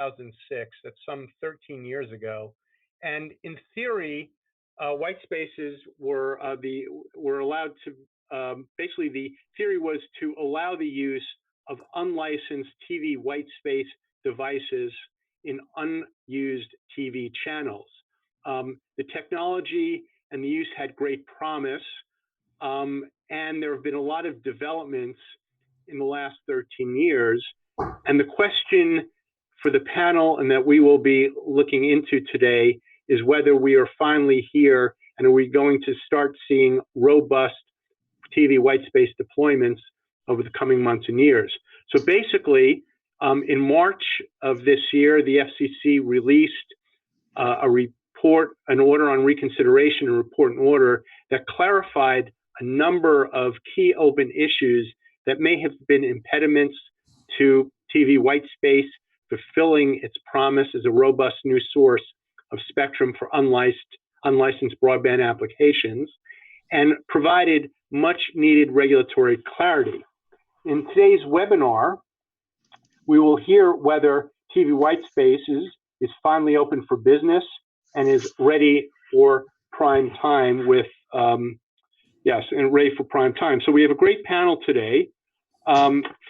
2006. That's some 13 years ago. And in theory, white spaces were allowed to, basically the theory was to allow the use of unlicensed TV white space devices in unused TV channels. The technology and the use had great promise, and there have been a lot of developments in the last 13 years. And the question for the panel and that we will be looking into today is whether we are finally here and are we going to start seeing robust TV white space deployments over the coming months and years. So basically, in March of this year, the FCC released an order on reconsideration, a report and order that clarified a number of key open issues that may have been impediments to TV white space fulfilling its promise as a robust new source of spectrum for unlicensed broadband applications, and provided much needed regulatory clarity. In today's webinar, we will hear whether TV white spaces is finally open for business and is ready for prime time with, and ready for prime time. So we have a great panel today.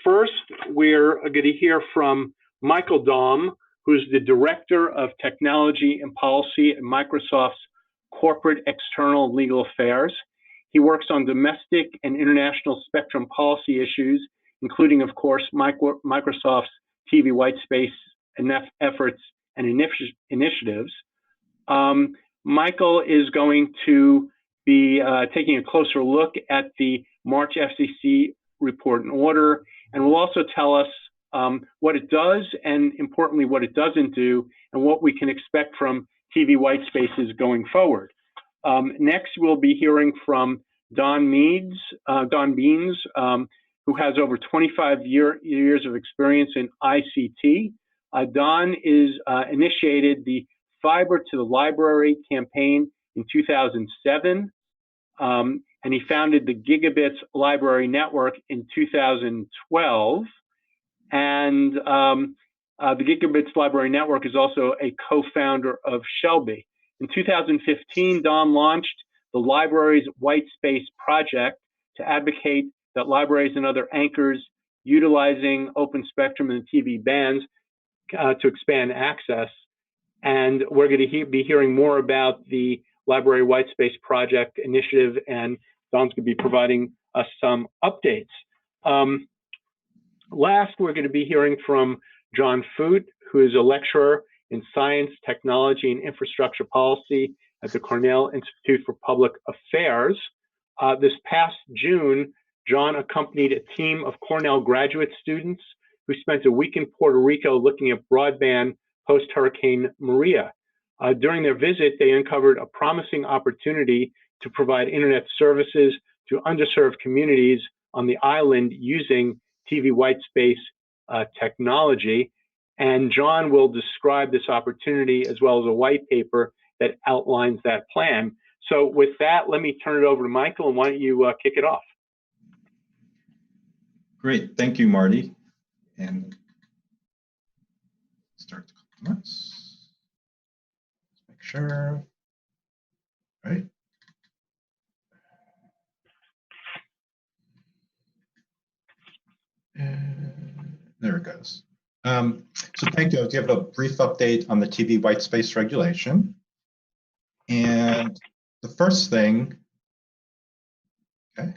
First, we're going to hear from Michael Daum, who's the Director of Technology and Policy at Microsoft's Corporate External Legal Affairs. He works on domestic and international spectrum policy issues, including, of course, Microsoft's TV white space efforts and initiatives. Michael is going to be taking a closer look at the March FCC report and order, and will also tell us what it does and, importantly, what it doesn't do, and what we can expect from TV white spaces going forward. Next, we'll be hearing from Don Beans, who has over 25 years of experience in ICT. Don initiated the Fiber to the Library campaign in 2007, and he founded the Gigabit Library Network in 2012. And the Gigabit Library Network is also a co-founder of SHLB. In 2015, Daum launched the Libraries White Space Project to advocate that libraries and other anchors utilizing open spectrum and TV bands to expand access. And we're going to be hearing more about the Library White Space Project initiative, and Daum's going to be providing us some updates. Last, we're going to be hearing from John Foot, who is a lecturer in Science, Technology, and Infrastructure Policy at the Cornell Institute for Public Affairs. This past June, John accompanied a team of Cornell graduate students who spent a week in Puerto Rico looking at broadband post-Hurricane Maria. During their visit, they uncovered a promising opportunity to provide internet services to underserved communities on the island using TV white space technology. And John will describe this opportunity as well as a white paper that outlines that plan. So with that, let me turn it over to Michael, and why don't you kick it off? Great, thank you, Marty. And start the comments. Let's make sure. All right. And there it goes. So thank you. I'll give a brief update on the TV white space regulation. And the first thing, okay.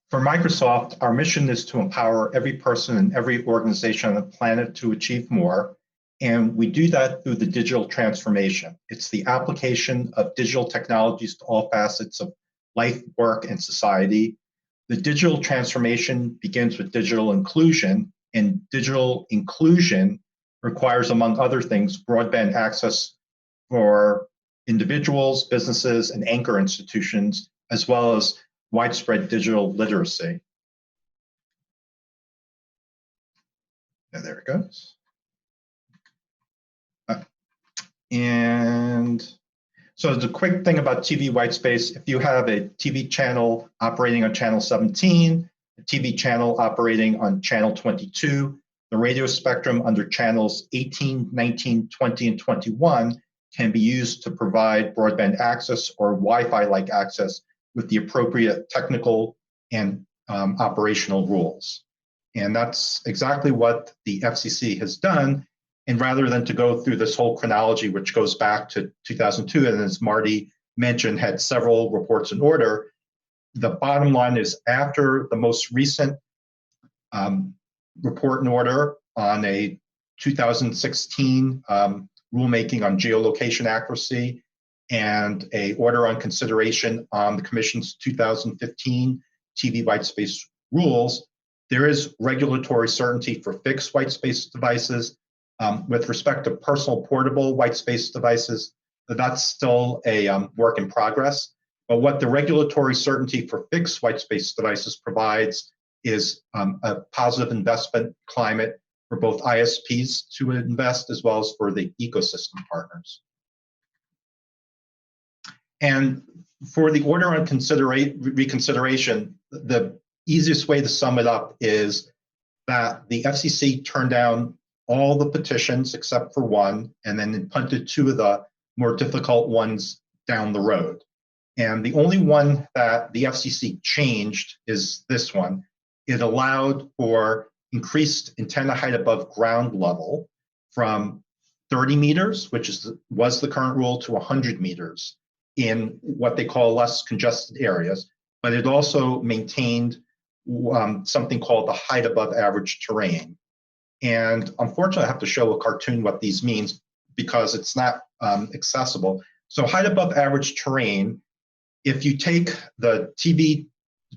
For Microsoft, our mission is to empower every person and every organization on the planet to achieve more. And we do that through the digital transformation. It's the application of digital technologies to all facets of life, work, and society. The digital transformation begins with digital inclusion, and digital inclusion requires, among other things, broadband access for individuals, businesses, and anchor institutions, as well as widespread digital literacy. There it goes. And so the quick thing about TV white space, if you have a TV channel operating on channel 17, a TV channel operating on channel 22. The radio spectrum under channels 18, 19, 20, and 21 can be used to provide broadband access or Wi-Fi-like access with the appropriate technical and operational rules. And that's exactly what the FCC has done. And rather than to go through this whole chronology, which goes back to 2002, and as Marty mentioned, had several reports in order, the bottom line is after the most recent report and order on a 2016 rulemaking on geolocation accuracy and a order on consideration on the Commission's 2015 TV whitespace rules, there is regulatory certainty for fixed whitespace devices. With respect to personal portable whitespace devices, that's still a work in progress. But what the regulatory certainty for fixed whitespace devices provides is a positive investment climate for both ISPs to invest as well as for the ecosystem partners. And for the order on reconsideration, the easiest way to sum it up is that the FCC turned down all the petitions except for one, and then punted two of the more difficult ones down the road. And the only one that the FCC changed is this one. It allowed for increased antenna height above ground level from 30 meters, which was the current rule, to 100 meters in what they call less congested areas. But it also maintained something called the height above average terrain. And unfortunately, I have to show a cartoon what these means because it's not accessible. So height above average terrain, if you take the TV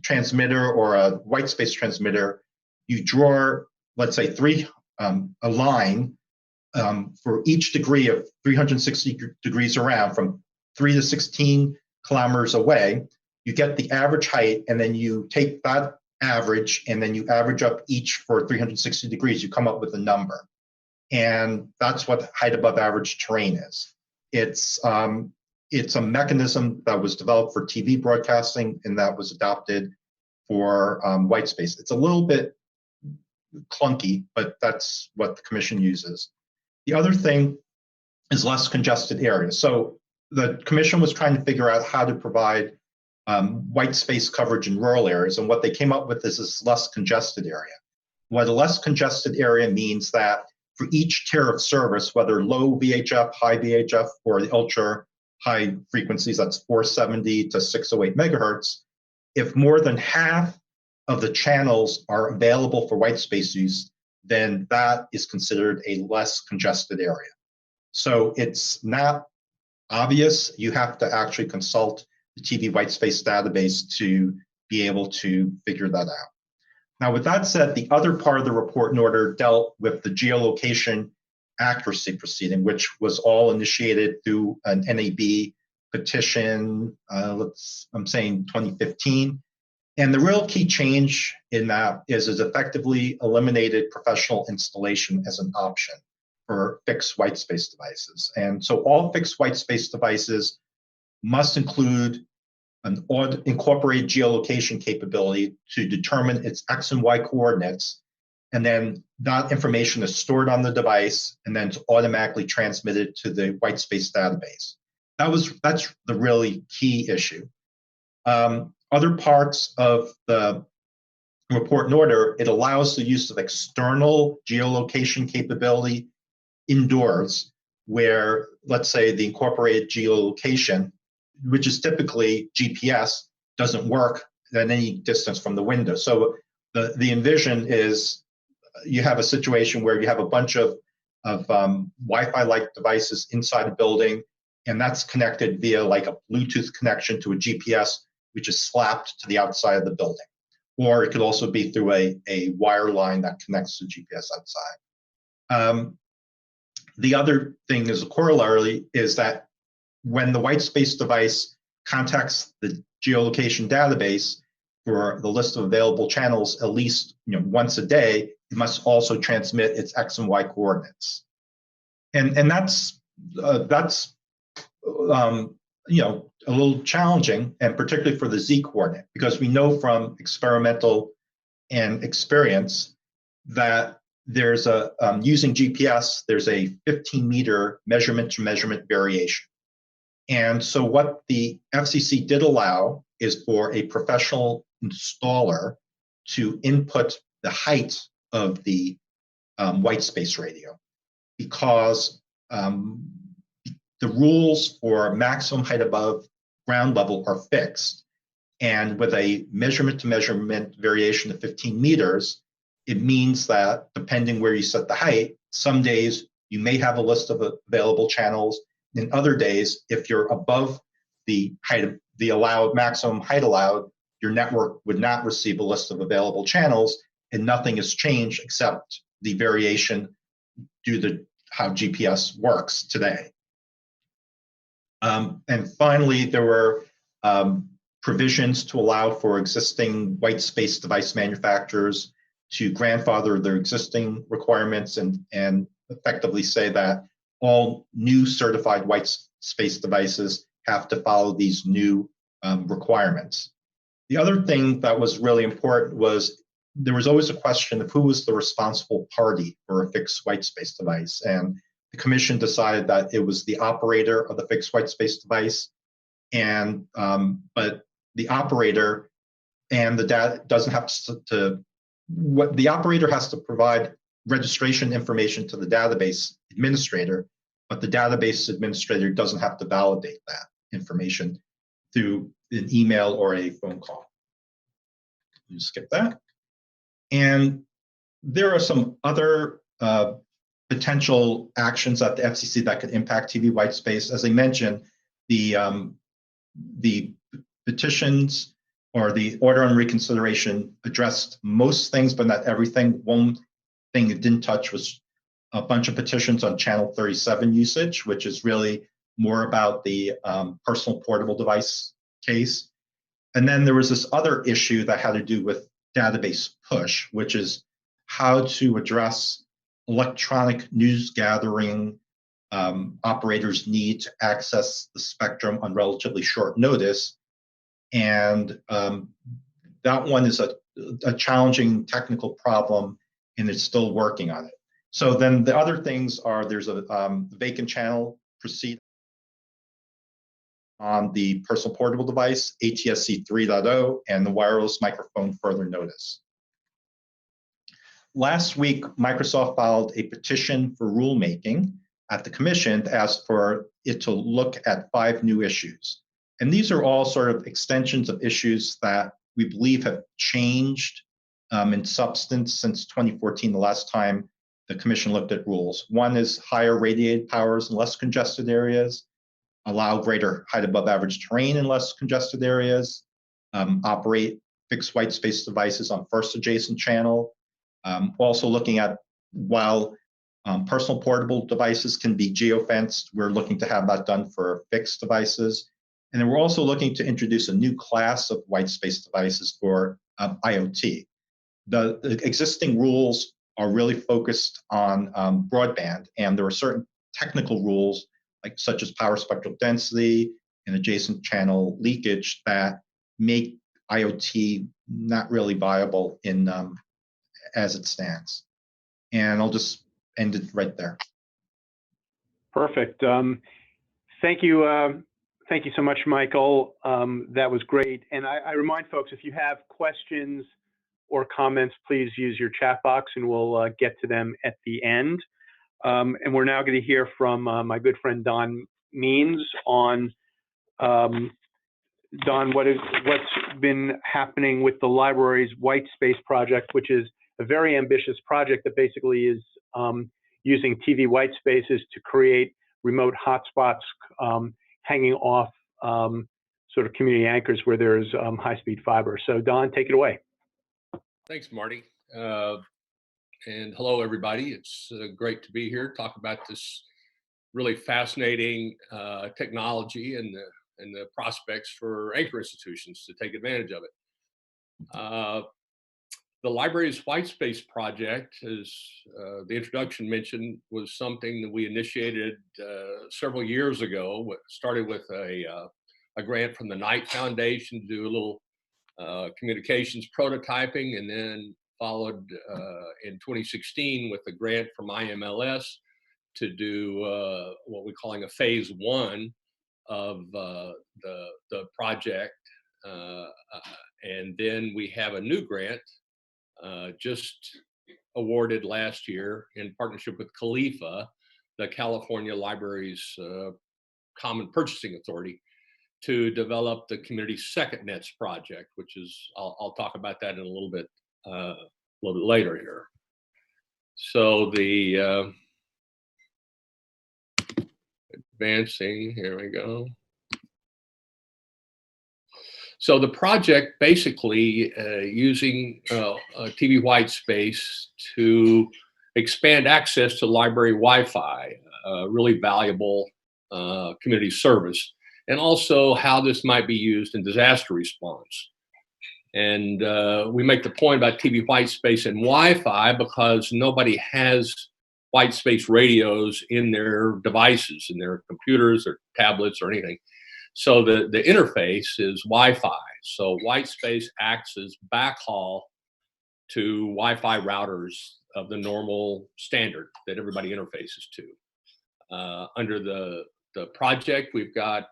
transmitter or a white space transmitter, you draw, let's say, a line for each degree of 360 degrees around from 3 to 16 kilometers away, you get the average height, and then you take that average, and then you average up each for 360 degrees, you come up with a number. And that's what height above average terrain is. It's a mechanism that was developed for TV broadcasting and that was adopted for white space. It's a little bit clunky, but that's what the Commission uses. The other thing is less congested areas. So the Commission was trying to figure out how to provide white space coverage in rural areas, and what they came up with is this less congested area. What a less congested area means that for each tier of service, whether low VHF, high VHF, or the ultra high frequencies, that's 470 to 608 megahertz, if more than half of the channels are available for white space use, then that is considered a less congested area. So it's not obvious. You have to actually consult the TV whitespace database to be able to figure that out. Now, with that said, the other part of the report and order dealt with the geolocation accuracy proceeding, which was all initiated through an NAB petition, I'm saying 2015. And the real key change in that is it effectively eliminated professional installation as an option for fixed whitespace devices. And so all fixed whitespace devices must include an incorporated geolocation capability to determine its X and Y coordinates, and then that information is stored on the device and then it's automatically transmitted to the whitespace database. That's the really key issue. Other parts of the report and order, it allows the use of external geolocation capability indoors, where, let's say, the incorporated geolocation, which is typically GPS, doesn't work at any distance from the window. So the envision is you have a situation where you have a bunch of Wi-Fi-like devices inside a building, and that's connected via like a Bluetooth connection to a GPS, which is slapped to the outside of the building. Or it could also be through a wire line that connects to GPS outside. The other thing is a corollary is that when the whitespace device contacts the geolocation database for the list of available channels at least once a day, it must also transmit its X and Y coordinates. And that's a little challenging, and particularly for the Z coordinate, because we know from experimental and experience that there's a, using GPS, there's a 15-meter measurement-to-measurement variation. And so what the FCC did allow is for a professional installer to input the height of the white space radio, because the rules for maximum height above ground level are fixed. And with a measurement-to-measurement variation of 15 meters, it means that depending where you set the height, some days you may have a list of available channels. In other days, if you're above the height of the allowed maximum height allowed, your network would not receive a list of available channels, and nothing has changed except the variation due to how GPS works today. And finally, there were provisions to allow for existing white space device manufacturers to grandfather their existing requirements and effectively say that all new certified white space devices have to follow these new requirements. The other thing that was really important was there was always a question of who was the responsible party for a fixed white space device. And the commission decided that it was the operator of the fixed white space device. And but the operator and the data doesn't have to what the operator has to provide registration information to the database administrator, but the database administrator doesn't have to validate that information through an email or a phone call. You skip that. And there are some other potential actions at the FCC that could impact TV white space. As I mentioned, the petitions or the order on reconsideration addressed most things, but not everything. One thing it didn't touch was a bunch of petitions on channel 37 usage, which is really more about the personal portable device case. And then there was this other issue that had to do with database push, which is how to address electronic news gathering operators' need to access the spectrum on relatively short notice. And that one is a challenging technical problem, and it's still working on it. So then the other things are there's a vacant channel proceed on the personal portable device, ATSC 3.0, and the wireless microphone further notice. Last week, Microsoft filed a petition for rulemaking at the commission to ask for it to look at 5 new issues. And these are all sort of extensions of issues that we believe have changed in substance since 2014, the last time the commission looked at rules. One is higher radiated powers in less congested areas, allow greater height above average terrain in less congested areas, operate fixed white space devices on first adjacent channel. Also looking at while personal portable devices can be geofenced, we're looking to have that done for fixed devices. And then we're also looking to introduce a new class of white space devices for IoT. The existing rules are really focused on broadband, and there are certain technical rules such as power spectral density and adjacent channel leakage that make IoT not really viable in as it stands. And I'll just end it right there. Perfect. Thank you. Thank you so much, Michael. That was great. And I remind folks, if you have questions or comments, please use your chat box and we'll get to them at the end. And we're now going to hear from my good friend Don Means on Don, what's been happening with the library's white space project, which is a very ambitious project that basically is using TV white spaces to create remote hotspots hanging off sort of community anchors where there's high-speed fiber. So Don, take it away. Thanks, Marty. And hello, everybody. It's great to be here, talk about this really fascinating technology and the prospects for anchor institutions to take advantage of it. The library's white space project, as the introduction mentioned, was something that we initiated several years ago. Started with a grant from the Knight Foundation to do a little communications prototyping, and then followed in 2016 with a grant from IMLS to do what we're calling a phase 1 of the project. And then we have a new grant just awarded last year in partnership with Khalifa, the California Libraries Common Purchasing Authority, to develop the Community Second Nets project, which is, I'll talk about that in a little bit later here. So the advancing, here we go. So the project basically using TV white space to expand access to library Wi-Fi, really valuable community service, and also how this might be used in disaster response. And we make the point about TV white space and Wi-Fi because nobody has white space radios in their devices, in their computers or tablets or anything. So the interface is Wi-Fi. So white space acts as backhaul to Wi-Fi routers of the normal standard that everybody interfaces to. Under the project, we've got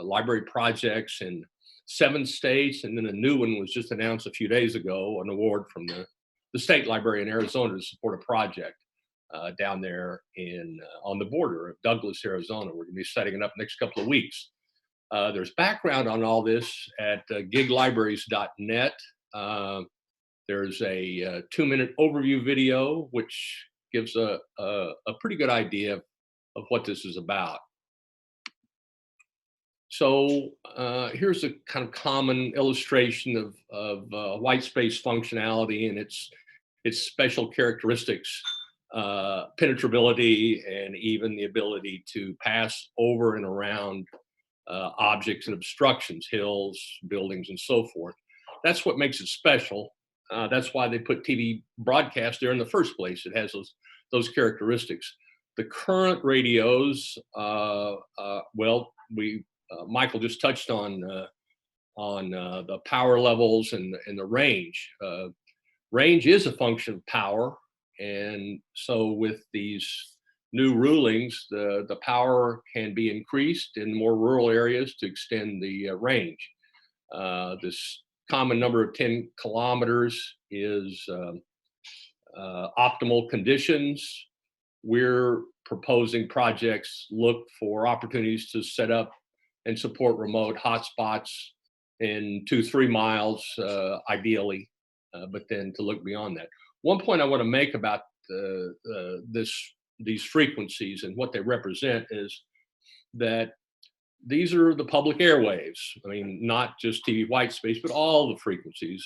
library projects in 7 states, and then a new one was just announced a few days ago, an award from the state library in Arizona to support a project down there on the border of Douglas, Arizona. We're going to be setting it up next couple of weeks. There's background on all this at giglibraries.net. There's a 2-minute overview video, which gives a pretty good idea of what this is about. So here's a kind of common illustration of white space functionality and its special characteristics, penetrability, and even the ability to pass over and around objects and obstructions, hills, buildings, and so forth. That's what makes it special. That's why they put TV broadcast there in the first place. It has those characteristics. The current radios, well, Michael just touched on the power levels and the range. Range is a function of power, and so with these new rulings, the power can be increased in more rural areas to extend the range. This common number of 10 kilometers is optimal conditions. We're proposing projects look for opportunities to set up and support remote hotspots in 2-3 miles, ideally, but then to look beyond that. One point I want to make about these frequencies and what they represent is that these are the public airwaves. I mean, not just TV white space, but all the frequencies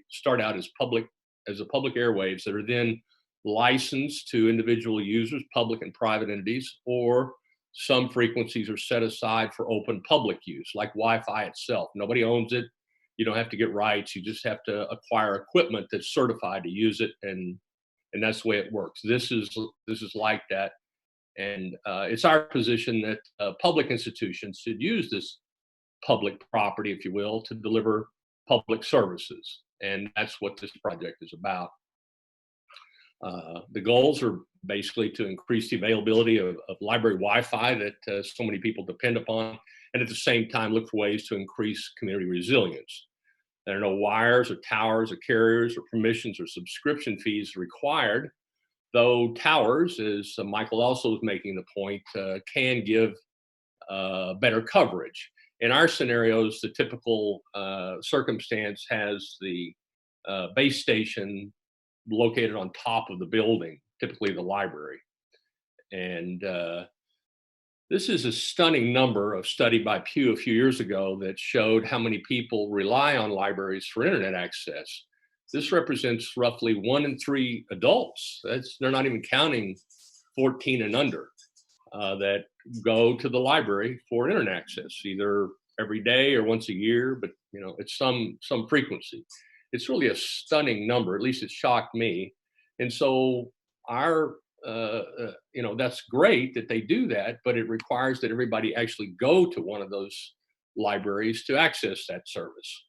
start out as public airwaves that are then licensed to individual users, public and private entities, or some frequencies are set aside for open public use, like Wi-Fi itself. Nobody owns it. You don't have to get rights. You just have to acquire equipment that's certified to use it, and that's the way it works. This is like that, and it's our position that public institutions should use this public property, if you will, to deliver public services, and that's what this project is about. The goals are basically to increase the availability of library Wi-Fi that so many people depend upon, and at the same time look for ways to increase community resilience. There are no wires or towers or carriers or permissions or subscription fees required, though towers, as Michael also was making the point, can give better coverage. In our scenarios, the typical circumstance has the base station located on top of the building, typically the library. And this is a stunning number of study by Pew a few years ago that showed how many people rely on libraries for internet access. This represents roughly 1 in 3 adults. They're not even counting 14 and under that go to the library for internet access, either every day or once a year, but it's some frequency. It's really a stunning number. At least it shocked me. And so that's great that they do that, but it requires that everybody actually go to one of those libraries to access that service.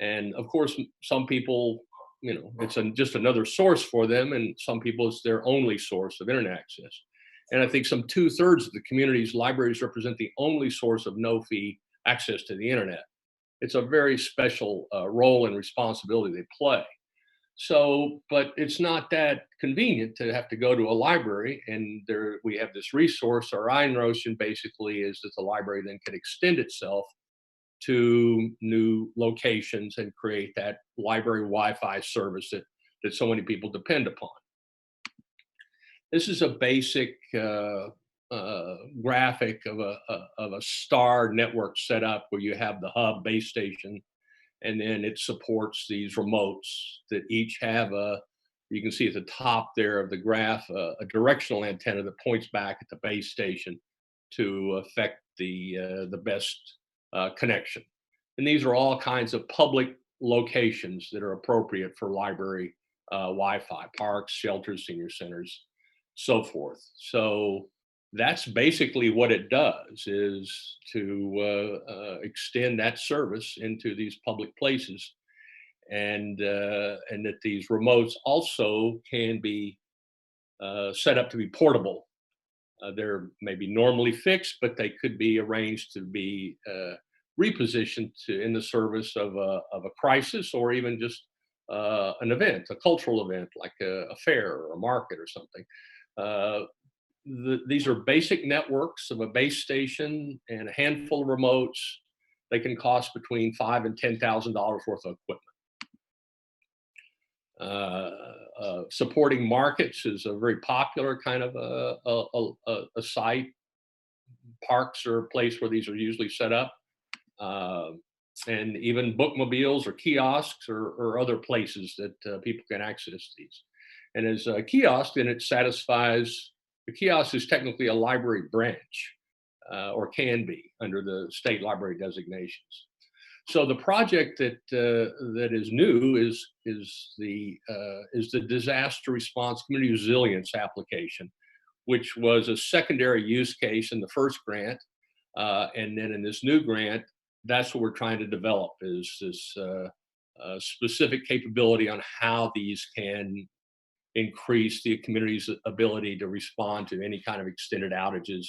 And of course, some people, it's just another source for them, and some people it's their only source of internet access. And I think some 2/3 of the community's libraries represent the only source of no-fee access to the internet. It's a very special role and responsibility they play. So, but it's not that convenient to have to go to a library, and there we have this resource. Our notion basically is that the library then can extend itself to new locations and create that library Wi-Fi service that so many people depend upon. This is a basic graphic of a star network setup where you have the hub base station, and then it supports these remotes that each have you can see at the top there of the graph, a directional antenna that points back at the base station to affect the best connection. And these are all kinds of public locations that are appropriate for library Wi-Fi, parks, shelters, senior centers, so forth. So that's basically what it does, is to extend that service into these public places, and that these remotes also can be set up to be portable. They're maybe normally fixed, but they could be arranged to be repositioned in the service of a crisis, or even just an event, a cultural event like a fair or a market or something. These are basic networks of a base station and a handful of remotes. They can cost between $5,000 and $10,000 worth of equipment. Supporting markets is a very popular kind of a site. Parks are a place where these are usually set up, and even bookmobiles or kiosks or other places that people can access these. And as a kiosk, then it satisfies. The kiosk is technically a library branch, or can be under the state library designations. So the project that is new is the disaster response community resilience application, which was a secondary use case in the first grant, and then in this new grant, that's what we're trying to develop, is this specific capability on how these can increase the community's ability to respond to any kind of extended outages,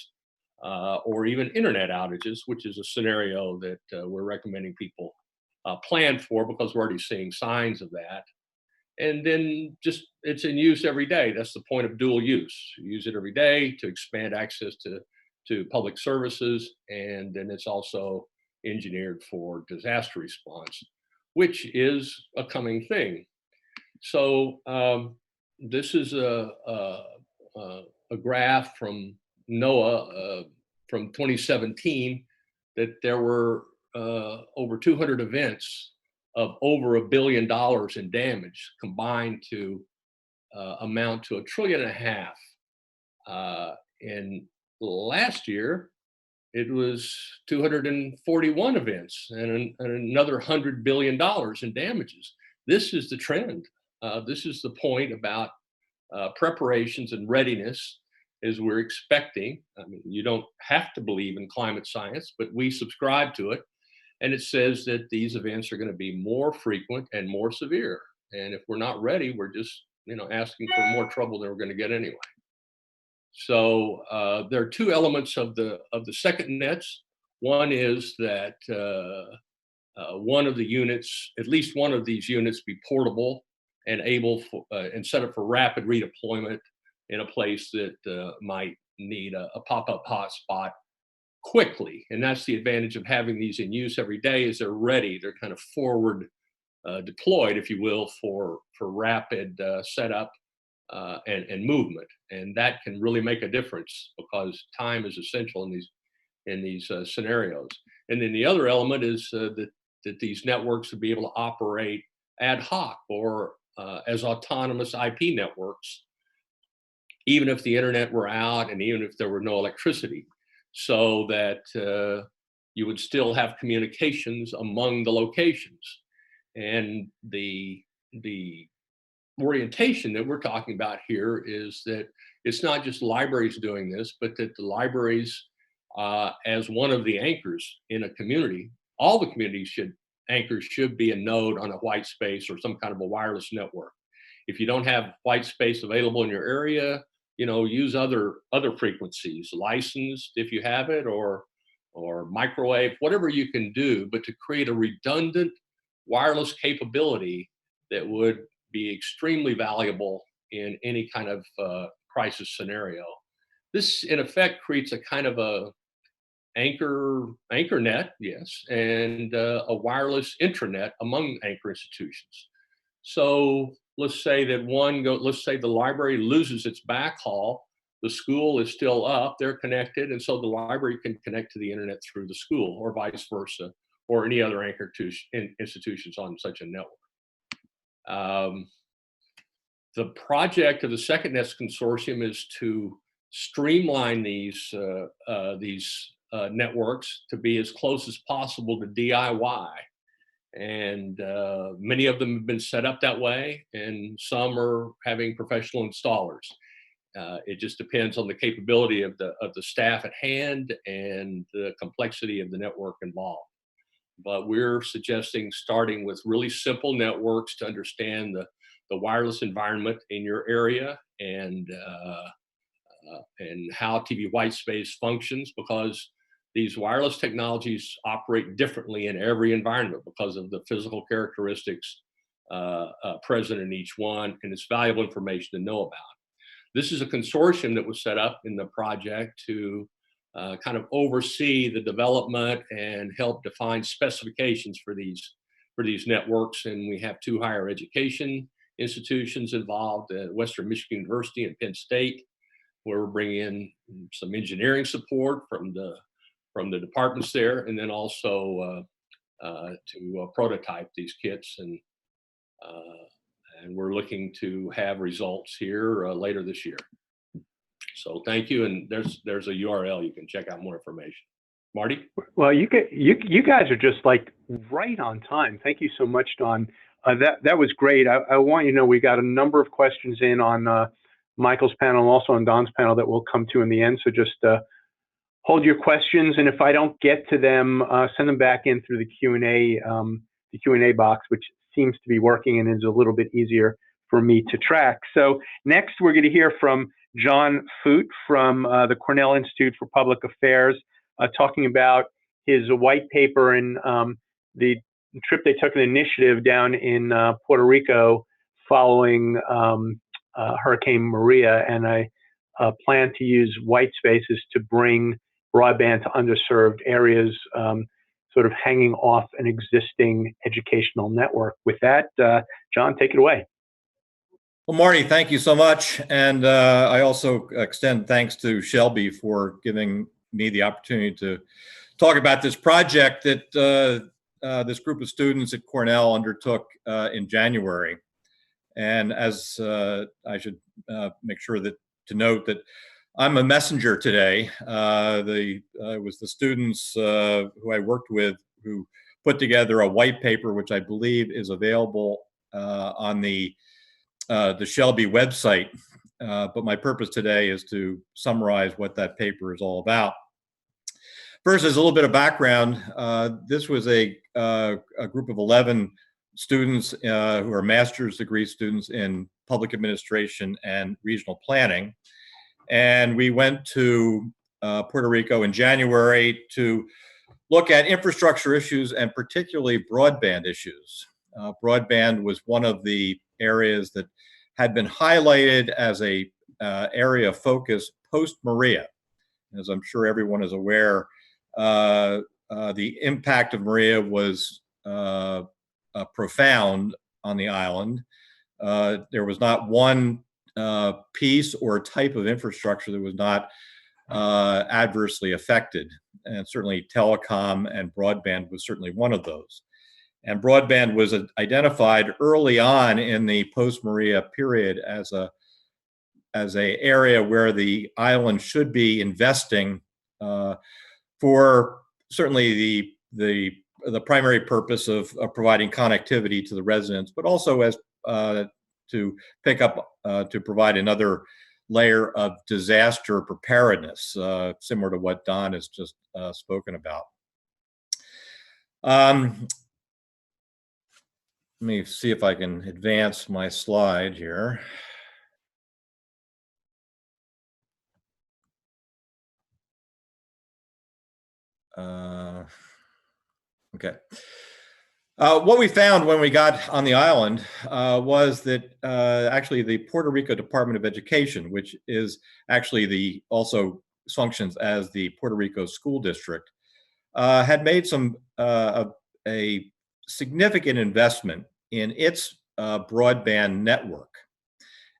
or even internet outages, which is a scenario that we're recommending people plan for, because we're already seeing signs of that. And then just it's in use every day. That's the point of dual use. You use it every day to expand access to public services, and then it's also engineered for disaster response, which is a coming thing. So this is a graph from NOAA from 2017 that there were over 200 events of over $1 billion in damage combined to amount to $1.5 trillion. And last year, it was 241 events and another $100 billion in damages. This is the trend. This is the point about preparations and readiness, as we're expecting. I mean, you don't have to believe in climate science, but we subscribe to it. And it says that these events are going to be more frequent and more severe. And if we're not ready, we're just, asking for more trouble than we're going to get anyway. So there are two elements of the second nets. One is that one of the units, at least one of these units, be portable and able for, and set up for rapid redeployment in a place that might need a pop-up hotspot quickly. And that's the advantage of having these in use every day, is they're ready. They're kind of forward deployed, if you will, for rapid setup and movement. And that can really make a difference, because time is essential in these scenarios. And then the other element is that these networks would be able to operate ad hoc or as autonomous IP networks, even if the internet were out and even if there were no electricity, so that you would still have communications among the locations. And the orientation that we're talking about here is that it's not just libraries doing this, but that the libraries, as one of the anchors in a community, all the communities should anchors should be a node on a white space or some kind of a wireless network. If you don't have white space available in your area, use other frequencies, licensed if you have it, or microwave, whatever you can do, but to create a redundant wireless capability that would be extremely valuable in any kind of crisis scenario. This, in effect, creates a kind of a anchor net, yes, and a wireless intranet among anchor institutions. So let's say that let's say the library loses its backhaul, the school is still up, they're connected, and so the library can connect to the internet through the school, or vice versa, or any other anchor institutions on such a network. The project of the SecondNet Consortium is to streamline these networks to be as close as possible to DIY. And many of them have been set up that way, and some are having professional installers. It just depends on the capability of the staff at hand and the complexity of the network involved. But we're suggesting starting with really simple networks to understand the wireless environment in your area and how TV white space functions, because these wireless technologies operate differently in every environment because of the physical characteristics present in each one, and it's valuable information to know about. This is a consortium that was set up in the project to kind of oversee the development and help define specifications for these networks. And we have 2 higher education institutions involved, Western Michigan University and Penn State, where we're bringing in some engineering support from the departments there, and then also to prototype these kits, and we're looking to have results here later this year. So thank you, and there's a URL you can check out more information. Marty? Well, you guys are just like right on time. Thank you so much, Don. That was great. I want you to know we got a number of questions in on Michael's panel and also on Don's panel that we'll come to in the end. So just hold your questions, and if I don't get to them, send them back in through the Q&A box, which seems to be working and is a little bit easier for me to track. So next, we're going to hear from John Foot from the Cornell Institute for Public Affairs, talking about his white paper and the trip they took, an initiative down in Puerto Rico following Hurricane Maria, and a plan to use white spaces to bring broadband to underserved areas, sort of hanging off an existing educational network. With that, John, take it away. Well, Marty, thank you so much. And I also extend thanks to SHLB for giving me the opportunity to talk about this project that this group of students at Cornell undertook in January. And as I should make sure to note that I'm a messenger today. It was the students who I worked with who put together a white paper, which I believe is available on the SHLB website. But my purpose today is to summarize what that paper is all about. First, as a little bit of background, this was a group of 11 students who are master's degree students in public administration and regional planning. And we went to Puerto Rico in January to look at infrastructure issues and particularly broadband issues. Broadband was one of the areas that had been highlighted as a area of focus post-Maria. As I'm sure everyone is aware, the impact of Maria was profound on the island. There was not one piece or type of infrastructure that was not adversely affected. And certainly telecom and broadband was certainly one of those. And broadband was identified early on in the post-Maria period as a area where the island should be investing for certainly the primary purpose of providing connectivity to the residents, but also as to pick up to provide another layer of disaster preparedness, similar to what Don has just spoken about. me see if I can advance my slide here. Okay. What we found when we got on the island was that actually the Puerto Rico Department of Education, which is actually also functions as the Puerto Rico School District, had made a significant investment in its broadband network.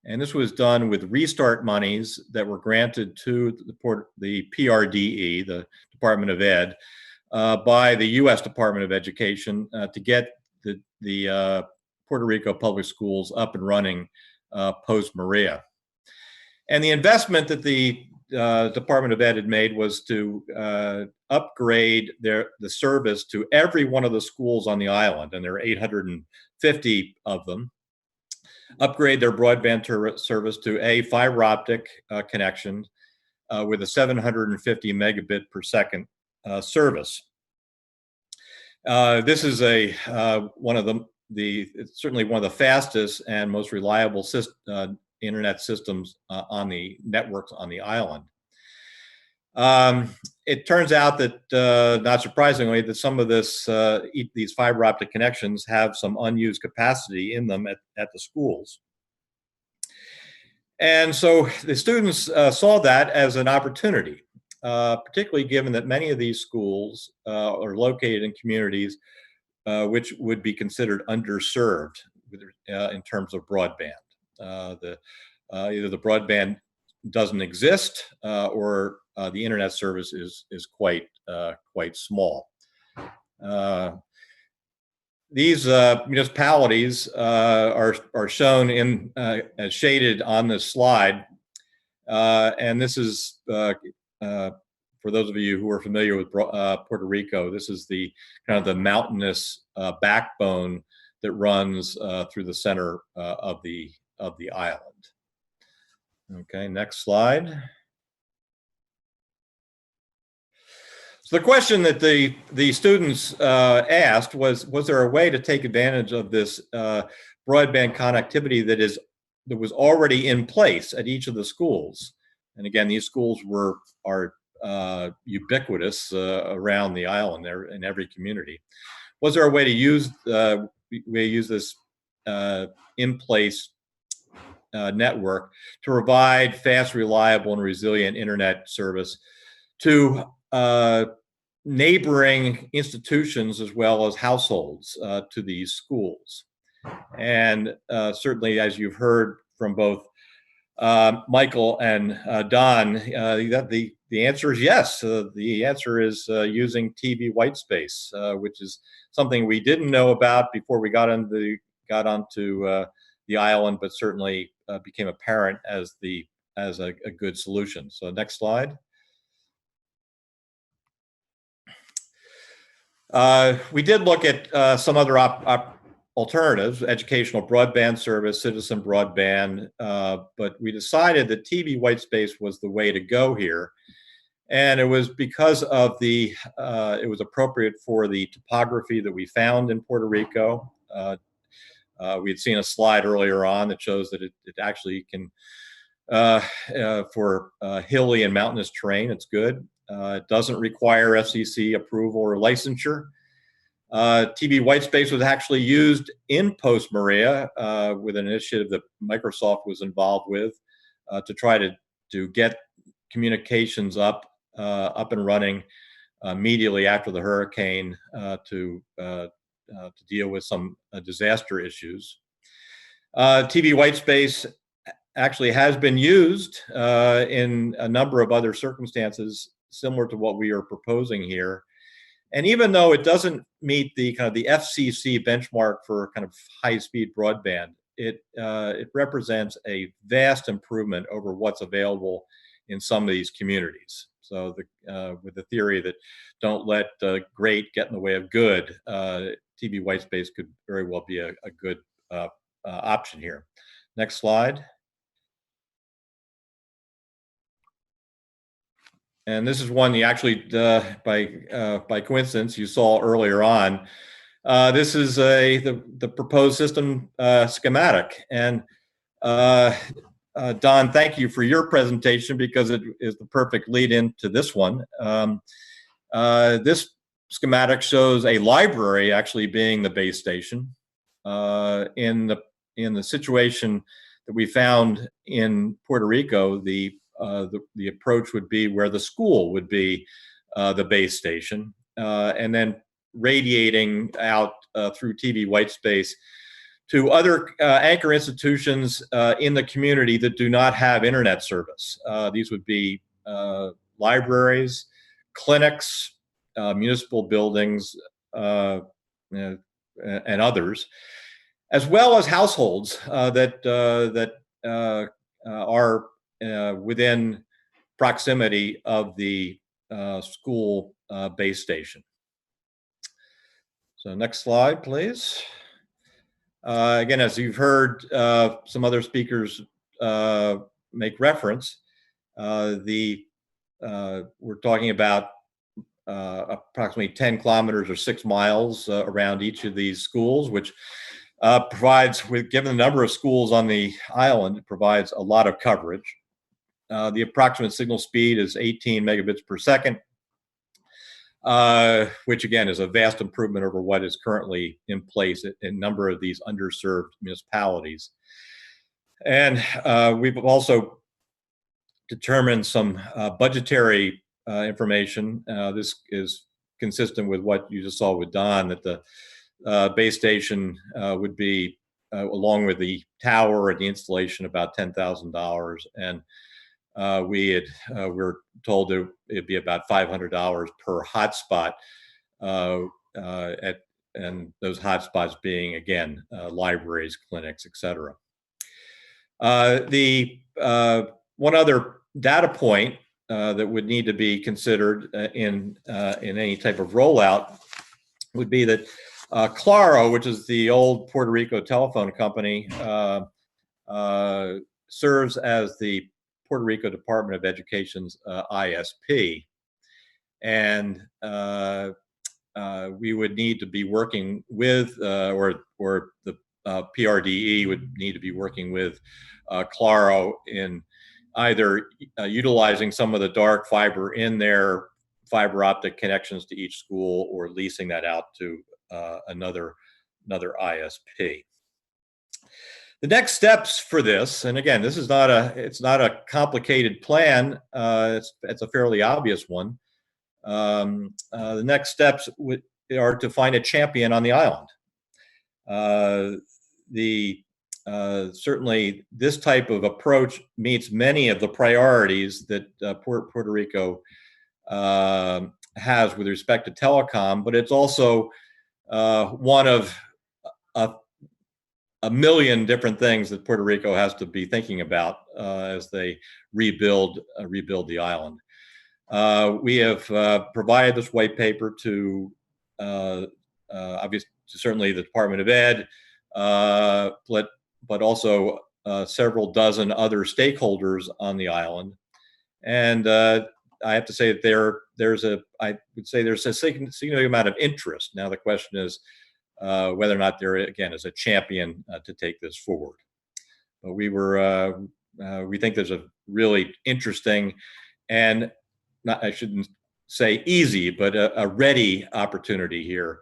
And this was done with restart monies that were granted to the PRDE, the Department of Ed, by the U.S. Department of Education to get the Puerto Rico public schools up and running post-Maria. And the investment that the Department of Ed had made was to upgrade the service to every one of the schools on the island, and there are 850 of them. Upgrade their broadband service to a fiber optic connection with a 750 megabit per second service. This is one of it's certainly one of the fastest and most reliable internet systems on the networks on the island. It turns out that, not surprisingly, that some of these fiber optic connections have some unused capacity in them at the schools. And so the students saw that as an opportunity, particularly given that many of these schools are located in communities which would be considered underserved in terms of broadband. Either the broadband doesn't exist or the internet service is quite small. These municipalities are shown as shaded on this slide, and this is for those of you who are familiar with Puerto Rico. This is the kind of the mountainous backbone that runs through the center of the island. Okay, next slide. So the question that the students asked was there a way to take advantage of this broadband connectivity that was already in place at each of the schools? And again, these schools are ubiquitous around the island, there in every community. Was there a way to use this in place network to provide fast, reliable, and resilient internet service to neighboring institutions as well as households to these schools? And certainly, as you've heard from both Michael and Don, the answer is yes. The answer is using TV white space, which is something we didn't know about before we got onto the island, but certainly became apparent as a good solution. So next slide. We did look at some other alternatives, educational broadband service, citizen broadband, but we decided that TV white space was the way to go here. And it was because of it was appropriate for the topography that we found in Puerto Rico. We had seen a slide earlier on that shows that it actually can, for hilly and mountainous terrain, it's good. It doesn't require FCC approval or licensure. TV white space was actually used in post-Maria with an initiative that Microsoft was involved with to try to get communications up and running immediately after the hurricane to deal with some disaster issues. TV white space actually has been used in a number of other circumstances similar to what we are proposing here. And even though it doesn't meet the kind of the FCC benchmark for kind of high-speed broadband, it represents a vast improvement over what's available in some of these communities. So with the theory that don't let great get in the way of good, TV white space could very well be a good option here. Next slide. And this is one you actually, by coincidence, you saw earlier on. This is the proposed system schematic. And Don, thank you for your presentation because it is the perfect lead into this one. This schematic shows a library actually being the base station. In the situation that we found in Puerto Rico, the approach would be where the school would be the base station, and then radiating out through TV white space to other anchor institutions in the community that do not have internet service. These would be libraries, clinics, municipal buildings, and others, as well as households that are within proximity of the school base station. So next slide, please. Again, as you've heard some other speakers make reference, we're talking about approximately 10 kilometers or 6 miles around each of these schools, which provides, given the number of schools on the island, it provides a lot of coverage. The approximate signal speed is 18 megabits per second, which again is a vast improvement over what is currently in place in a number of these underserved municipalities. And we've also determined some budgetary information. This is consistent with what you just saw with Don, that the base station would be, along with the tower and the installation, about $10,000. And we were told that it'd be about $500 per hotspot, and those hotspots being, again, libraries, clinics, etc. One other data point that would need to be considered in any type of rollout would be that Claro, which is the old Puerto Rico telephone company, serves as the Puerto Rico Department of Education's ISP, and we would need to be working with, or the PRDE would need to be working with Claro in either utilizing some of the dark fiber in their fiber optic connections to each school, or leasing that out to another ISP. The next steps for this, and again, this is it's not a complicated plan. It's a fairly obvious one. The next steps are to find a champion on the island. Certainly, this type of approach meets many of the priorities that Puerto Rico has with respect to telecom, but it's also one of a million different things that Puerto Rico has to be thinking about as they rebuild the island. We have provided this white paper to obviously certainly the Department of Ed, but also several dozen other stakeholders on the island. And I have to say that there's a significant amount of interest. Now the question is whether or not there, again, is a champion to take this forward. But we think there's a really interesting, and I shouldn't say easy, but a ready opportunity here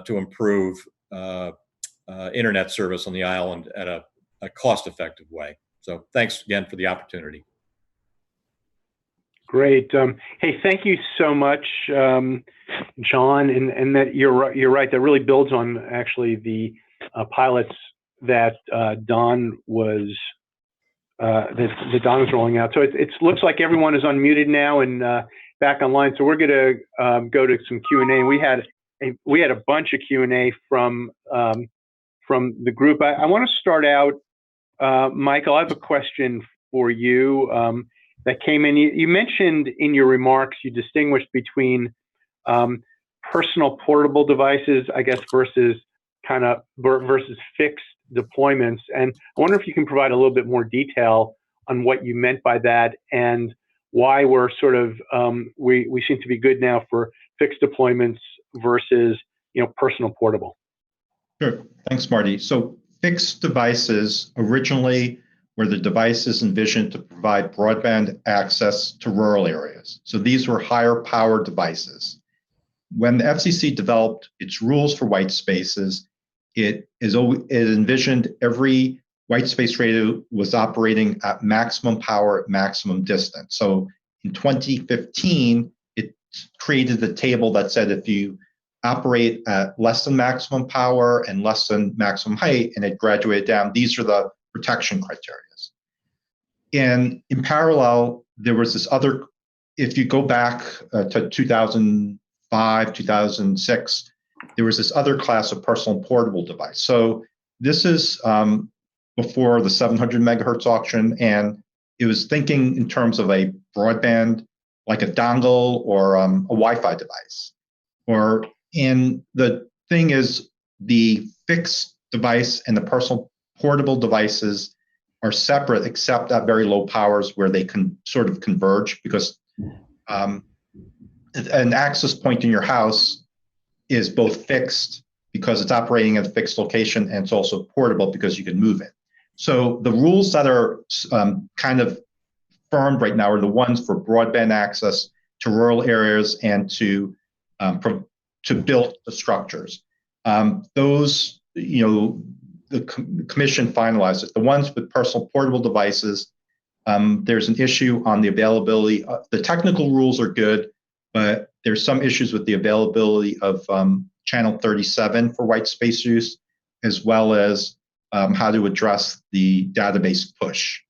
to improve internet service on the island at a cost-effective way. So thanks again for the opportunity. Great. Hey, thank you so much, John. And that you're right. That really builds on actually the pilots that Don was rolling out. So it looks like everyone is unmuted now and back online. So we're going to go to some Q&A. We had a bunch of Q&A from the group. I want to start out, Michael. I have a question for you. That came in. You mentioned in your remarks, you distinguished between personal portable devices, I guess, versus fixed deployments. And I wonder if you can provide a little bit more detail on what you meant by that and why we're sort of we seem to be good now for fixed deployments versus personal portable? Sure. Thanks, Marty. So fixed devices originally were the devices envisioned to provide broadband access to rural areas. So these were higher power devices. When the FCC developed its rules for white spaces, it envisioned every white space radio was operating at maximum power at maximum distance. So in 2015, it created the table that said if you operate at less than maximum power and less than maximum height, and it graduated down, these are the protection criteria. And in parallel, there was this other, if you go back to 2005, 2006, there was this other class of personal portable device. So this is before the 700 megahertz auction, and it was thinking in terms of a broadband, like a dongle or a Wi-Fi device. And the thing is, the fixed device and the personal portable devices are separate, except at very low powers where they can sort of converge, because an access point in your house is both fixed because it's operating at a fixed location, and it's also portable because you can move it. So the rules that are kind of firmed right now are the ones for broadband access to rural areas and to build the structures. Those, the commission finalized it. The ones with personal portable devices, there's an issue on the availability. The technical rules are good, but there's some issues with the availability of channel 37 for white space use, as well as how to address the database push,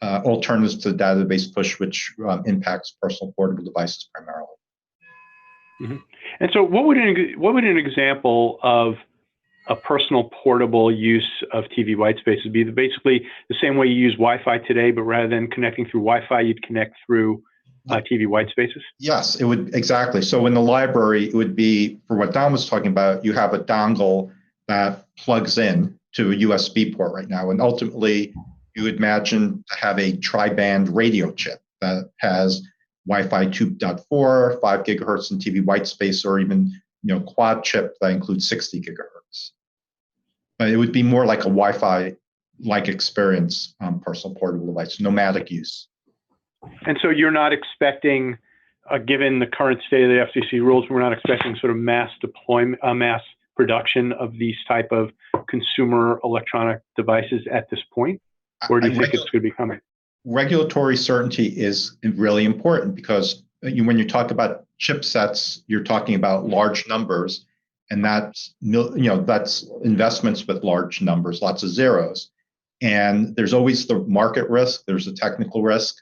alternatives to the database push, which impacts personal portable devices primarily. Mm-hmm. And so what would an example of a personal portable use of TV white spaces be? Basically the same way you use Wi-Fi today, but rather than connecting through Wi-Fi, you'd connect through TV white spaces? Yes, it would, exactly. So in the library, it would be, for what Daum was talking about, you have a dongle that plugs in to a USB port right now, and ultimately you would imagine to have a tri-band radio chip that has Wi-Fi 2.4, 5 gigahertz in TV white space, or even quad chip that includes 60 gigahertz. But it would be more like a Wi-Fi-like experience on personal portable device, nomadic use. And so you're not expecting, given the current state of the FCC rules, we're not expecting sort of mass deployment, mass production of these type of consumer electronic devices at this point? Or do you think it's going to be coming? Regulatory certainty is really important, because when you talk about chipsets, you're talking about large numbers, and that's investments with large numbers, lots of zeros. And there's always the market risk, there's the technical risk,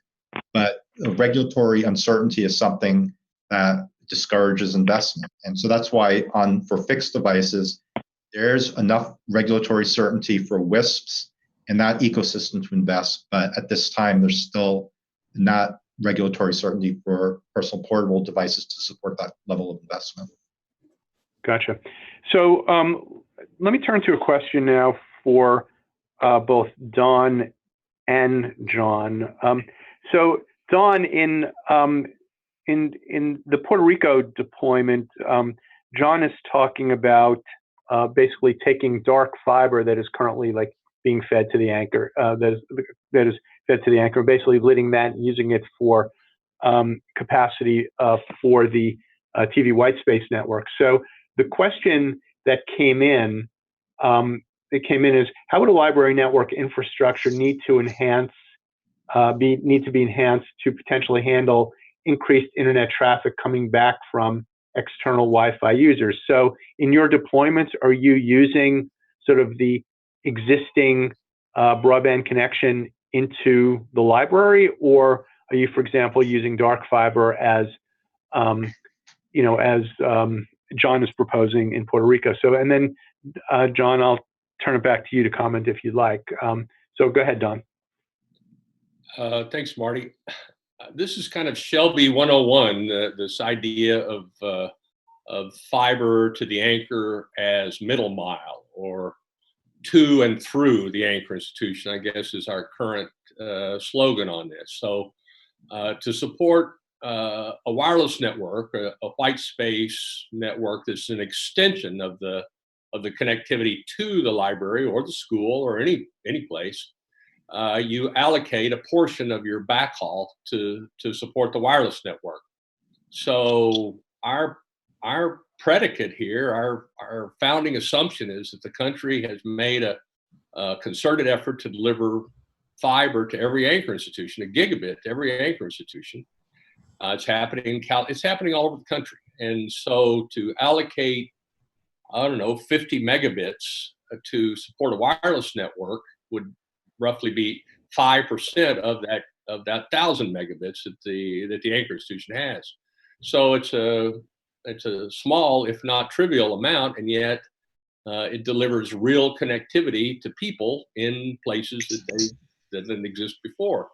but regulatory uncertainty is something that discourages investment. And so that's why for fixed devices, there's enough regulatory certainty for WISPs and that ecosystem to invest. But at this time, there's still not regulatory certainty for personal portable devices to support that level of investment. Gotcha. So let me turn to a question now for both Don and John. So Don, in the Puerto Rico deployment, John is talking about basically taking dark fiber that is currently being fed to the anchor, that is fed to the anchor, basically lighting that and using it for capacity for the TV white space network. So the question that came in, is how would a library network infrastructure need to be enhanced to potentially handle increased internet traffic coming back from external Wi-Fi users? So in your deployments, are you using sort of the existing broadband connection into the library, or are you, for example, using dark fiber as John is proposing in Puerto Rico? So, and then John, I'll turn it back to you to comment if you'd like. So go ahead, Don. Thanks, Marty. This is kind of SHLB 101, this idea of fiber to the anchor as middle mile, or to and through the anchor institution, I guess, is our current slogan on this. So to support a wireless network, a white space network that's an extension of the connectivity to the library or the school or any place, you allocate a portion of your backhaul to support the wireless network. So our predicate here, our founding assumption is that the country has made a concerted effort to deliver fiber to every anchor institution, a gigabit to every anchor institution. It's happening all over the country. And so to allocate, I don't know, 50 megabits to support a wireless network would roughly be 5% of that 1,000 megabits that the anchor institution has. So it's a small, if not trivial amount, and yet it delivers real connectivity to people in places that didn't exist before.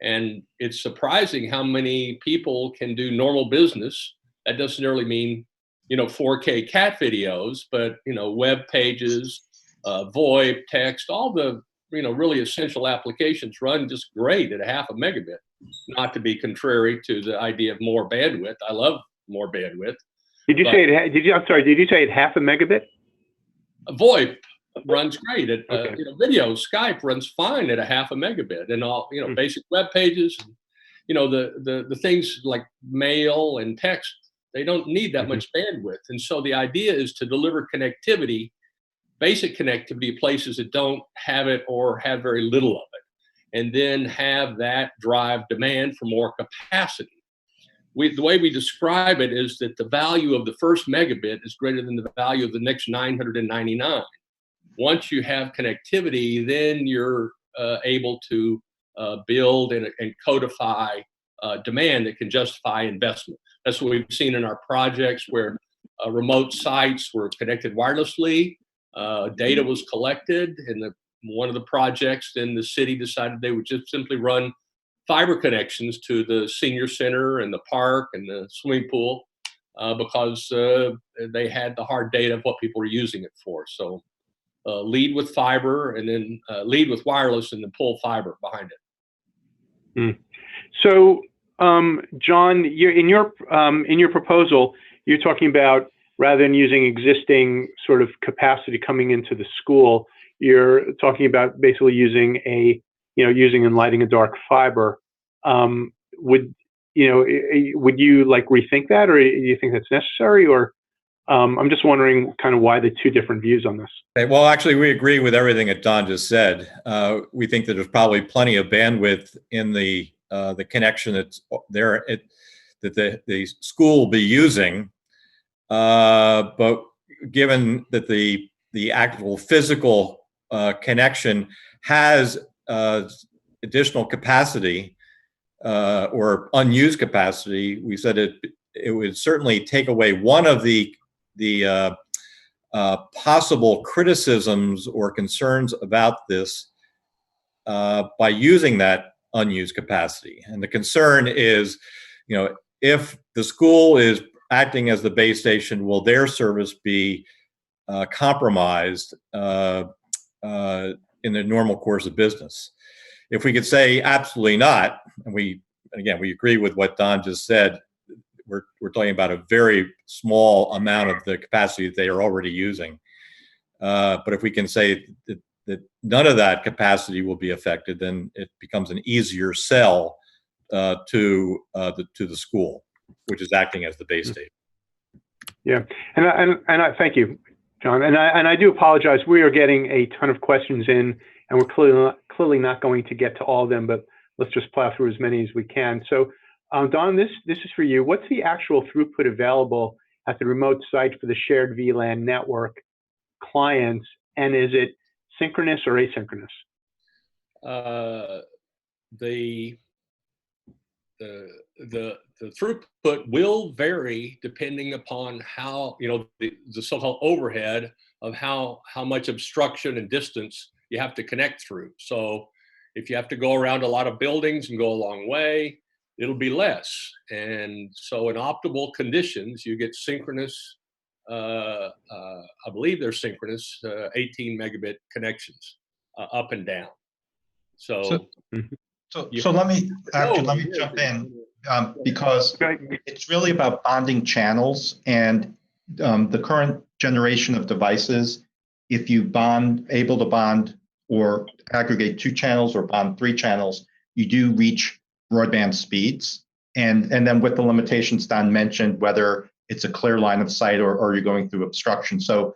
And it's surprising how many people can do normal business. That doesn't necessarily mean, 4K cat videos, but, web pages, VoIP, text, all the, really essential applications run just great at 0.5 megabit. Not to be contrary to the idea of more bandwidth. I love more bandwidth. Did you say it? I'm sorry. Did you say it 0.5 megabit? VoIP runs great at okay. video. Skype runs fine at 0.5 megabit, and all basic web pages. The things like mail and text, they don't need that much bandwidth. And so the idea is to deliver connectivity, basic connectivity, to places that don't have it or have very little of it, and then have that drive demand for more capacity. The way we describe it is that the value of the first megabit is greater than the value of the next 999. Once you have connectivity, then you're able to build and codify demand that can justify investment. That's what we've seen in our projects where remote sites were connected wirelessly, data was collected, and one of the projects, then the city decided they would just simply run fiber connections to the senior center and the park and the swimming pool because they had the hard data of what people were using it for. So lead with fiber, and then lead with wireless, and then pull fiber behind it. So, John, in your proposal, you're talking about, rather than using existing sort of capacity coming into the school, you're talking about basically using using and lighting a dark fiber. Would you like rethink that, or do you think that's necessary? Or I'm just wondering kind of why the two different views on this. Well, actually, we agree with everything that Don just said. We think that there's probably plenty of bandwidth in the connection that's there that the school will be using, but given that the actual physical connection has additional capacity or unused capacity, we said it would certainly take away one of the possible criticisms or concerns about this by using that unused capacity. And the concern is, if the school is acting as the base station, will their service be compromised in the normal course of business? If we could say absolutely not, and we agree with what Don just said, we're talking about a very small amount of the capacity that they are already using. But if we can say that none of that capacity will be affected, then it becomes an easier sell to the school, which is acting as the base station. Yeah, and I thank you, John. And I do apologize. We are getting a ton of questions in, and we're clearly not going to get to all of them, but let's just plow through as many as we can. So, Don, this is for you. What's the actual throughput available at the remote site for the shared VLAN network clients, and is it synchronous or asynchronous? The throughput will vary depending upon how, the so-called overhead of how much obstruction and distance you have to connect through. So if you have to go around a lot of buildings and go a long way, it'll be less. And so in optimal conditions, you get synchronous, I believe they're synchronous, 18 megabit connections up and down. So let me jump in. because it's really about bonding channels, and the current generation of devices, if you able to bond or aggregate 2 channels or bond 3 channels, you do reach broadband speeds. And then with the limitations Don mentioned, whether it's a clear line of sight or you're going through obstruction. So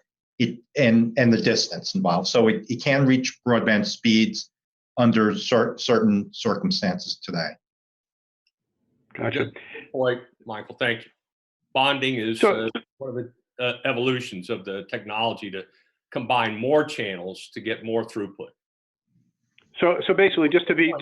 and the distance involved. So it can reach broadband speeds under certain circumstances today. Gotcha. Good point, Michael. Thank you. Bonding is one of the evolutions of the technology to combine more channels to get more throughput. So basically, just to be,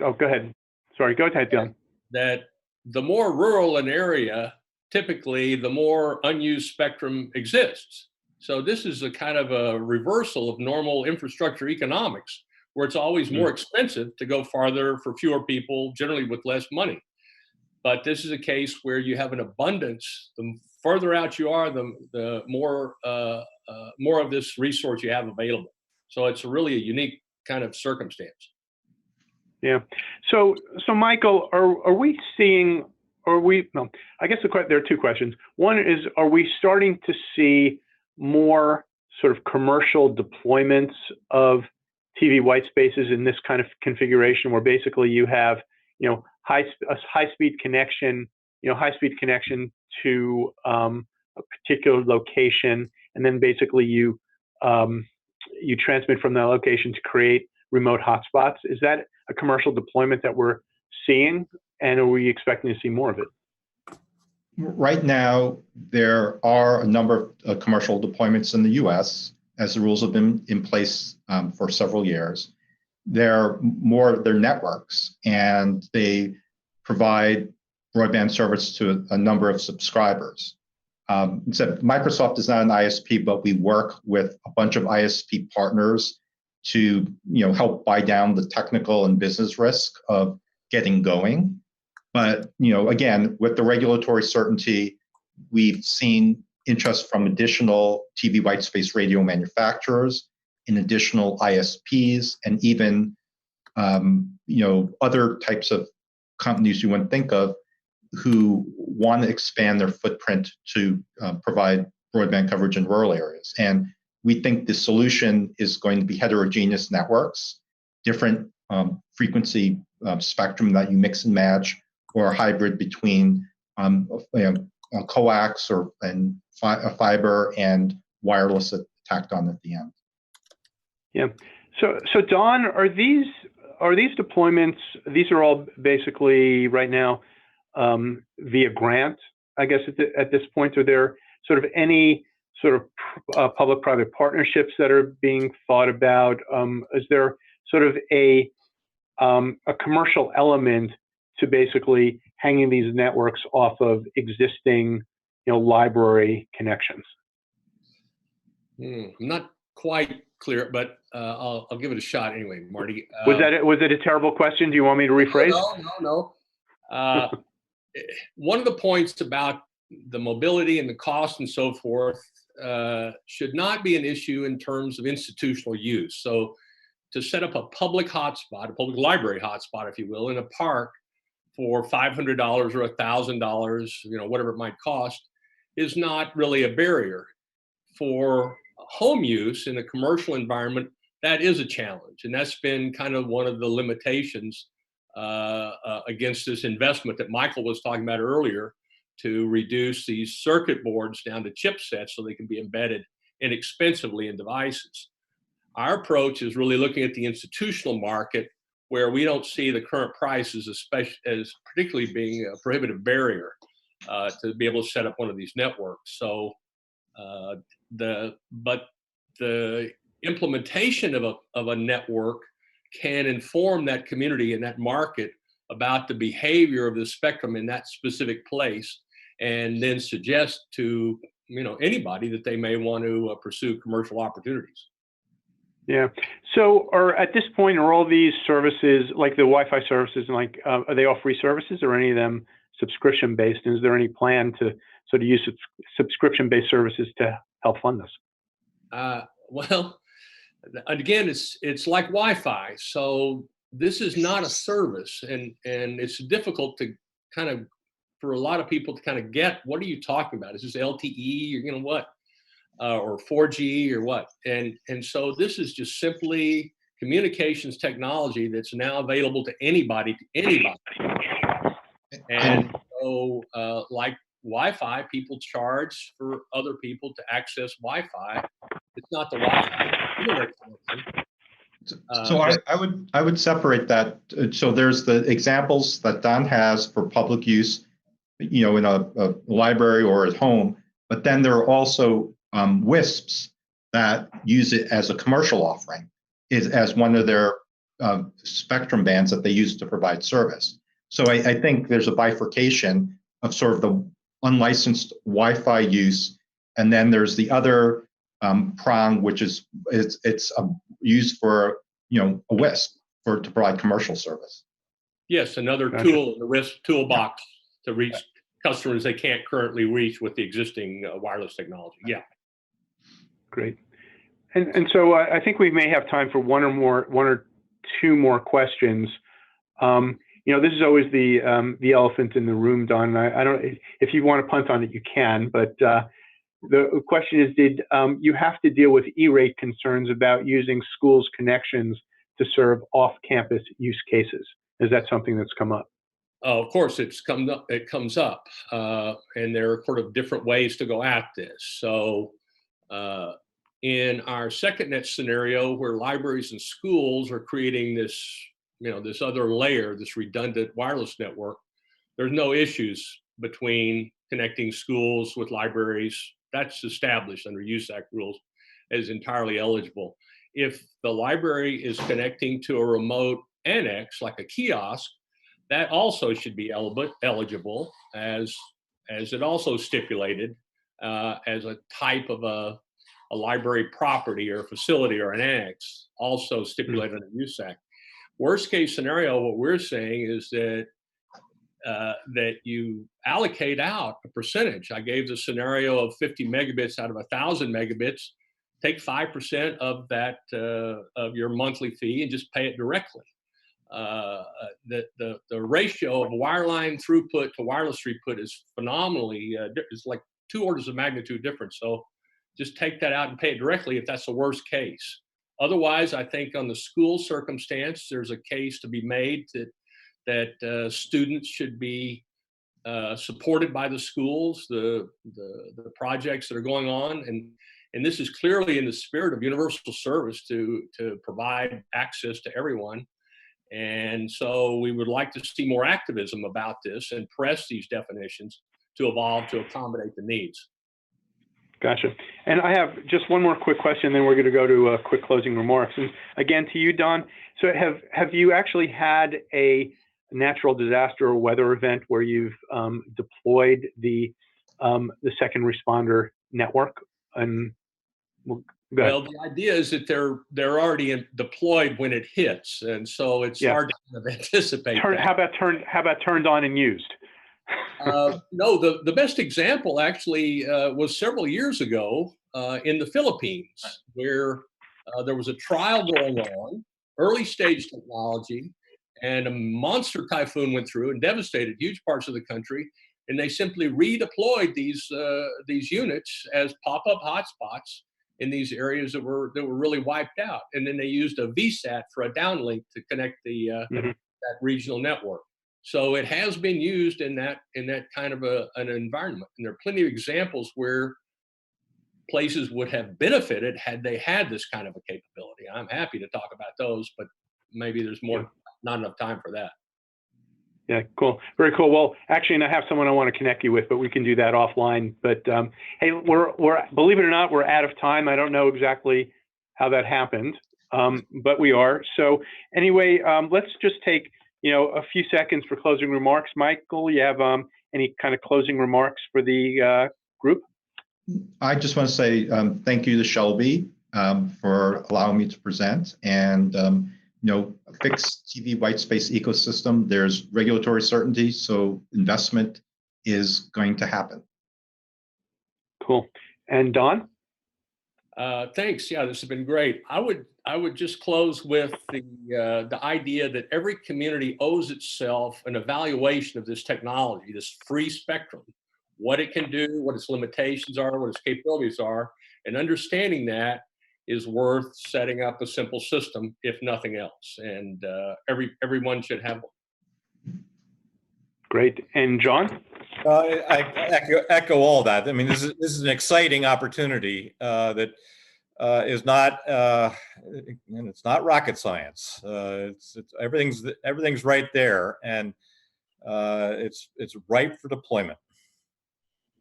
oh, go ahead. Sorry, go ahead, John. That the more rural an area, typically the more unused spectrum exists. So this is a kind of a reversal of normal infrastructure economics, where it's always more expensive to go farther for fewer people, generally with less money. But this is a case where you have an abundance. The further out you are, the more of this resource you have available. So it's really a unique kind of circumstance. Yeah. So Michael, are we seeing? No, I guess there are 2 questions. One is, are we starting to see more sort of commercial deployments of TV white spaces in this kind of configuration, where basically you have, a high-speed connection, to a particular location, and then basically you transmit from that location to create remote hotspots? Is that a commercial deployment that we're seeing, and are we expecting to see more of it? Right now, there are a number of commercial deployments in the U.S. as the rules have been in place for several years. They're networks, and they provide broadband service to a number of subscribers. So Microsoft is not an ISP, but we work with a bunch of ISP partners to help buy down the technical and business risk of getting going. But again, with the regulatory certainty, we've seen interest from additional TV white space radio manufacturers, in additional ISPs, and even other types of companies you wouldn't think of, who want to expand their footprint to provide broadband coverage in rural areas. And we think the solution is going to be heterogeneous networks, different frequency spectrum that you mix and match, or a hybrid between a coax and fiber and wireless tacked on at the end. Yeah. So Don, are these deployments? These are all basically right now via grant, I guess at this point. Are there sort of any sort of public-private partnerships that are being thought about? Is there sort of a commercial element to basically hanging these networks off of existing, library connections? I'm not quite clear, but I'll give it a shot anyway, Marty. Was it a terrible question? Do you want me to rephrase? No. One of the points about the mobility and the cost and so forth should not be an issue in terms of institutional use. So to set up a public hotspot, a public library hotspot, if you will, in a park for $500 or $1,000, whatever it might cost, is not really a barrier. For home use in a commercial environment, that is a challenge. And that's been kind of one of the limitations against this investment that Michael was talking about earlier, to reduce these circuit boards down to chipsets so they can be embedded inexpensively in devices. Our approach is really looking at the institutional market, where we don't see the current prices as particularly being a prohibitive barrier to be able to set up one of these networks. So but the implementation of a network can inform that community and that market about the behavior of the spectrum in that specific place, and then suggest to anybody that they may want to pursue commercial opportunities. Yeah. So, at this point, are all these services, like the Wi-Fi services, are they all free services, or any of them subscription-based? And is there any plan to sort of use subscription-based services to help fund this? Well, again, it's like Wi-Fi. So this is not a service, and it's difficult to kind of, for a lot of people to kind of get, what are you talking about? Is this LTE or, you know, what? Or 4G or what? And so this is just simply communications technology that's now available to anybody, And so like Wi-Fi, people charge for other people to access Wi-Fi. It's not the Wi-Fi internet connection. So I would separate that. So there's the examples that Don has for public use, you know, in a library or at home, but then there are also WISPs that use it as a commercial offering, as one of their spectrum bands that they use to provide service. So I think there's a bifurcation of sort of the unlicensed Wi-Fi use, and then there's the other prong, which is it's used for, you know, a WISP to provide commercial service. Yes, another tool in the WISP toolbox to reach customers they can't currently reach with the existing wireless technology. Yeah. Great. And so I think we may have time for one or two more questions. You know, this is always the elephant in the room, Don. I don't, if you want to punt on it, you can. But the question is, did you have to deal with E-rate concerns about using schools' connections to serve off-campus use cases? Is that something that's come up? Oh, of course, it comes up, and there are sort of different ways to go at this. So, in our SecondNet scenario, where libraries and schools are creating this, you know, this other layer, this redundant wireless network, there's no issues between connecting schools with libraries. That's established under Use Act rules as entirely eligible. If the library is connecting to a remote annex, like a kiosk, that also should be eligible, as it also stipulated as a type of a library property or facility or an annex, also stipulated under Use Act. Worst case scenario, what we're saying is that that you allocate out a percentage. I gave the scenario of 50 megabits out of 1,000 megabits. Take 5% of that of your monthly fee and just pay it directly. The ratio of wireline throughput to wireless throughput is phenomenally, it's like 2 orders of magnitude difference. So just take that out and pay it directly if that's the worst case. Otherwise, I think on the school circumstance, there's a case to be made that students should be supported by the schools, the projects that are going on, and this is clearly in the spirit of universal service to provide access to everyone. And so we would like to see more activism about this and press these definitions to evolve to accommodate the needs. Gotcha. And I have just one more quick question, then we're going to go to quick closing remarks. And again, to you, Don. So have you actually had a natural disaster or weather event where you've deployed the second responder network? And well, the idea is that they're already deployed when it hits, and so it's hard to kind of anticipate. How about turned on and used? No, the best example actually was several years ago in the Philippines, where there was a trial going on, early stage technology, and a monster typhoon went through and devastated huge parts of the country. And they simply redeployed these units as pop-up hotspots in these areas that were really wiped out. And then they used a VSAT for a downlink to connect the that regional network. So it has been used in that kind of an environment. And there are plenty of examples where places would have benefited had they had this kind of a capability. I'm happy to talk about those, but maybe there's not enough time for that. Yeah, cool. Very cool. Well, actually, I have someone I want to connect you with, but we can do that offline. But hey, we're believe it or not, we're out of time. I don't know exactly how that happened, but we are. So anyway, let's just take a few seconds for closing remarks. Michael, you have any kind of closing remarks for the group? I just want to say thank you to SHLB for allowing me to present. And fixed TV white space ecosystem, there's regulatory certainty, so investment is going to happen. Cool. And Don? Thanks. Yeah, this has been great. I would just close with the idea that every community owes itself an evaluation of this technology, this free spectrum, what it can do, what its limitations are, what its capabilities are, and understanding that is worth setting up a simple system, if nothing else. And everyone should have one. Great. And John? I echo all that. I mean, this is an exciting opportunity that is not, and it's not rocket science. It's everything's right there, and it's ripe for deployment.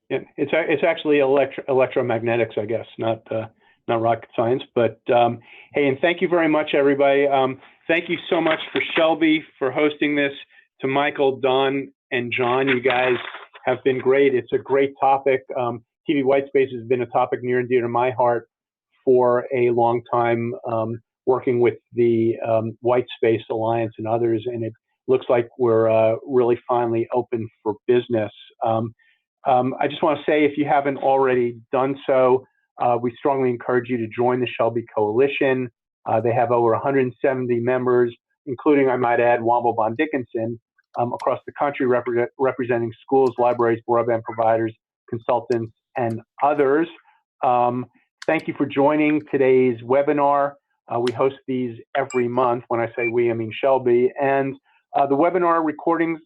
Yeah, it's actually electromagnetics, I guess, not rocket science. But hey, and thank you very much, everybody. Thank you so much for SHLB for hosting this. To Michael, Don, and John, you guys have been great. It's a great topic. TV white space has been a topic near and dear to my heart for a long time, working with the White Space Alliance and others, and it looks like we're really finally open for business. I just want to say, if you haven't already done so, we strongly encourage you to join the SHLB Coalition. They have over 170 members, including, I might add, Womble, Dickinson, across the country, representing schools, libraries, broadband providers, consultants, and others. Thank you for joining today's webinar. We host these every month. When I say we, I mean SHLB. And the webinar recordings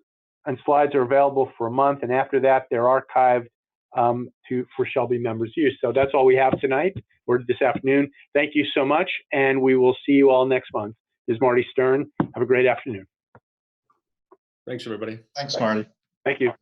and slides are available for a month, and after that, they're archived for SHLB members' use. So that's all we have tonight or this afternoon. Thank you so much, and we will see you all next month. This is Marty Stern. Have a great afternoon. Thanks, everybody. Thanks, Marty. Thank you.